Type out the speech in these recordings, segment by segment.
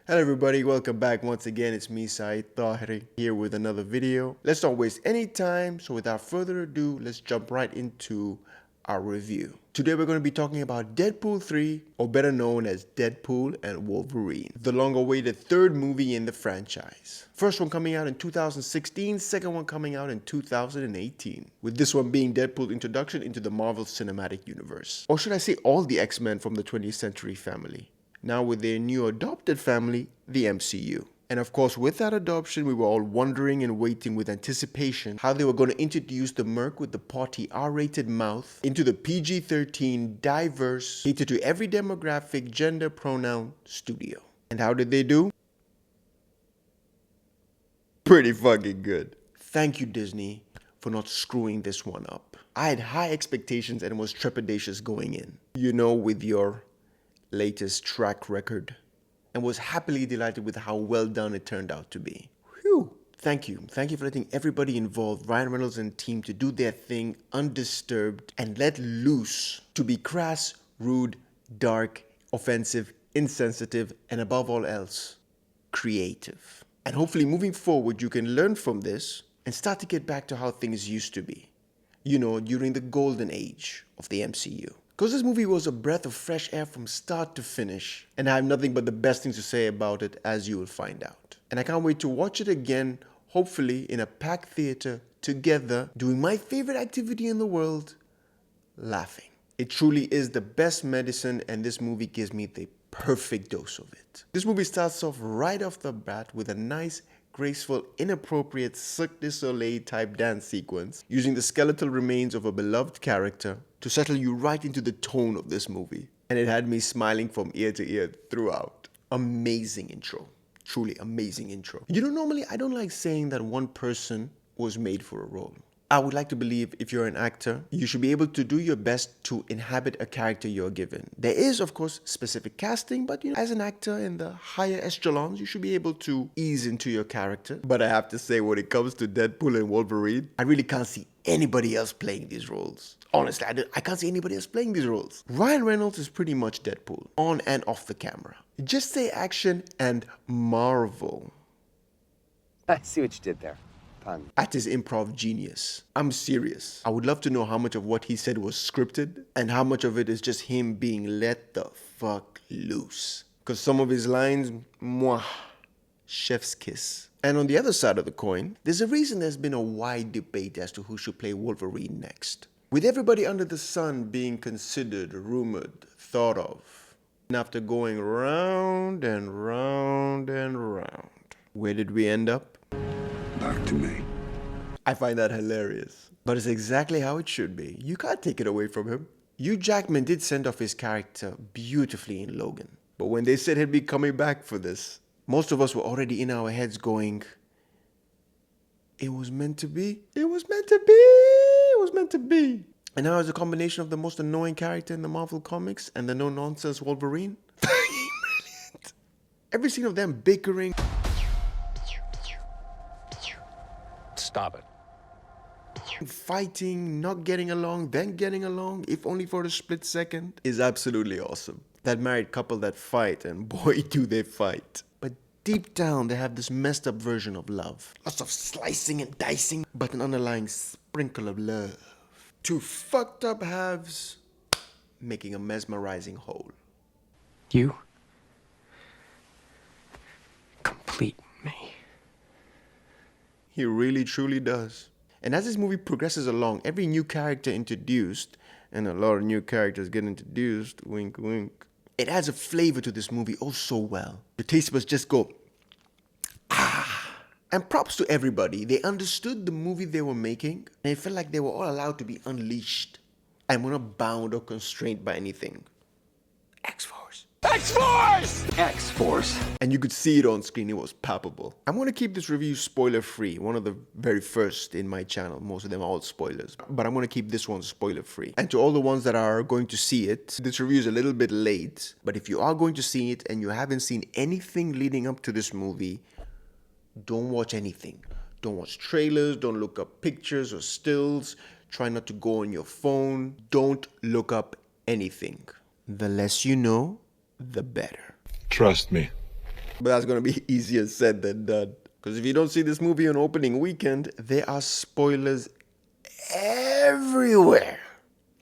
Hello everybody, welcome back once again. It's me, Saeed Tahiri, here with another video. Let's not waste any time, so without further ado, let's jump right into our review. Today we're going to be talking about Deadpool 3, or better known as Deadpool and Wolverine, the long-awaited third movie in the franchise. First one coming out in 2016, second one coming out in 2018, with this one being Deadpool's introduction into the Marvel Cinematic Universe. Or should I say all the X-Men from the 20th Century family. Now with their new adopted family, the MCU. And of course, with that adoption, we were all wondering and waiting with anticipation how they were going to introduce the merc with the potty R-rated mouth into the PG-13 diverse, cater to every demographic, gender, pronoun studio. And how did they do? Pretty fucking good. Thank you, Disney, for not screwing this one up. I had high expectations and was trepidatious going in. You know, with your latest track record, and was happily delighted with how well done it turned out to be. Whew. Thank you for letting everybody involved, Ryan Reynolds and team, to do their thing undisturbed and let loose to be crass, rude, dark, offensive, insensitive, and above all else, creative. And hopefully moving forward, you can learn from this and start to get back to how things used to be. You know, during the golden age of the MCU. Because this movie was a breath of fresh air from start to finish, and I have nothing but the best things to say about it, as you will find out. And I can't wait to watch it again, hopefully in a packed theater, together, doing my favorite activity in the world, laughing. It truly is the best medicine, and this movie gives me the perfect dose of it. This movie starts off right off the bat with a nice, graceful, inappropriate Cirque du Soleil type dance sequence, using the skeletal remains of a beloved character to settle you right into the tone of this movie. And it had me smiling from ear to ear throughout. Amazing intro. Truly amazing intro. You know, normally I don't like saying that one person was made for a role. I would like to believe if you're an actor, you should be able to do your best to inhabit a character you're given. There is, of course, specific casting, but you know, as an actor in the higher echelons, you should be able to ease into your character. But I have to say, when it comes to Deadpool and Wolverine, I really can't see anybody else playing these roles. Honestly, I can't see anybody else playing these roles. Ryan Reynolds is pretty much Deadpool, on and off the camera. Just say action and marvel. I see what you did there. Pun. At his improv genius. I'm serious. I would love to know how much of what he said was scripted and how much of it is just him being let the fuck loose. Because some of his lines, mwah, chef's kiss. And on the other side of the coin, there's a reason there's been a wide debate as to who should play Wolverine next. With everybody under the sun being considered, rumored, thought of. And after going round and round and round, where did we end up? Back to me. I find that hilarious. But it's exactly how it should be. You can't take it away from him. Hugh Jackman did send off his character beautifully in Logan. But when they said he'd be coming back for this, most of us were already in our heads going, it was meant to be. It was meant to be. It was meant to be. And now it's a combination of the most annoying character in the Marvel comics and the no-nonsense Wolverine. Brilliant. Every scene of them bickering. Stop it. Fighting, not getting along, then getting along, if only for a split second, is absolutely awesome. That married couple that fight, and boy do they fight. But deep down, they have this messed up version of love. Lots of slicing and dicing, but an underlying sprinkle of love. Two fucked up halves, making a mesmerizing whole. You complete me. He really truly does. And as this movie progresses along, every new character introduced, and a lot of new characters get introduced, wink wink, it adds a flavor to this movie oh so well. The taste buds just go, ah. And props to everybody. They understood the movie they were making, and it felt like they were all allowed to be unleashed. And were not bound or constrained by anything. X-Force. X-Force! X-Force. And you could see it on screen, it was palpable. I'm going to keep this review spoiler-free, one of the very first in my channel. Most of them are all spoilers. But I'm going to keep this one spoiler-free. And to all the ones that are going to see it, this review is a little bit late. But if you are going to see it and you haven't seen anything leading up to this movie, don't watch anything. Don't watch trailers, don't look up pictures or stills. Try not to go on your phone. Don't look up anything. The less you know, the better. Trust me. But that's going to be easier said than done. Because if you don't see this movie on opening weekend, there are spoilers everywhere.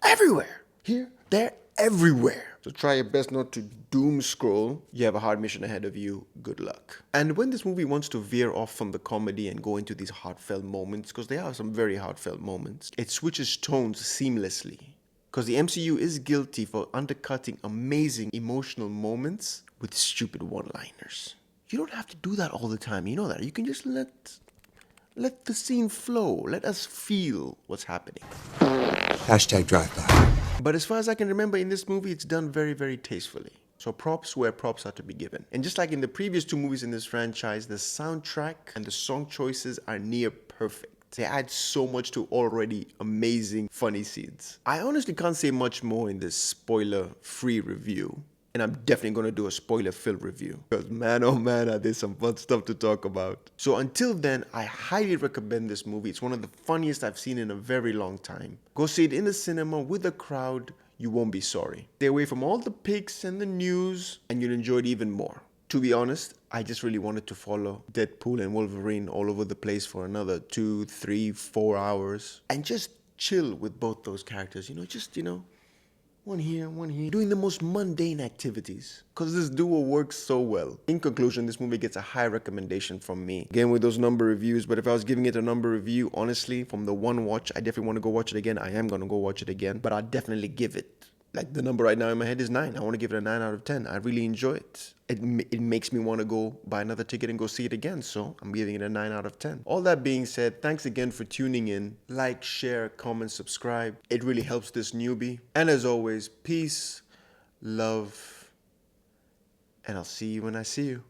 Everywhere. Here, there, everywhere. So try your best not to doom scroll. You have a hard mission ahead of you. Good luck. And when this movie wants to veer off from the comedy and go into these heartfelt moments, because there are some very heartfelt moments, it switches tones seamlessly. Because the MCU is guilty for undercutting amazing emotional moments with stupid one-liners. You don't have to do that all the time, you know that. You can just let the scene flow. Let us feel what's happening. Hashtag drive-by. But as far as I can remember in this movie, it's done very, very tastefully. So props where props are to be given. And just like in the previous two movies in this franchise, the soundtrack and the song choices are near perfect. They add so much to already amazing, funny scenes. I honestly can't say much more in this spoiler-free review. And I'm definitely going to do a spoiler-filled review. Because man, oh man, are there some fun stuff to talk about. So until then, I highly recommend this movie. It's one of the funniest I've seen in a very long time. Go see it in the cinema with a crowd. You won't be sorry. Stay away from all the pics and the news, and you'll enjoy it even more. To be honest, I just really wanted to follow Deadpool and Wolverine all over the place for another 2, 3, 4 hours. And just chill with both those characters. One here, doing the most mundane activities. Because this duo works so well. In conclusion, this movie gets a high recommendation from me. Again, with those number reviews, but if I was giving it a number review, honestly, from the one watch, I definitely want to go watch it again. I am going to go watch it again. But I'd definitely give it, like the number right now in my head is 9. I want to give it a 9 out of 10. I really enjoy it. It makes me want to go buy another ticket and go see it again. So I'm giving it a 9 out of 10. All that being said, thanks again for tuning in. Like, share, comment, subscribe. It really helps this newbie. And as always, peace, love, and I'll see you when I see you.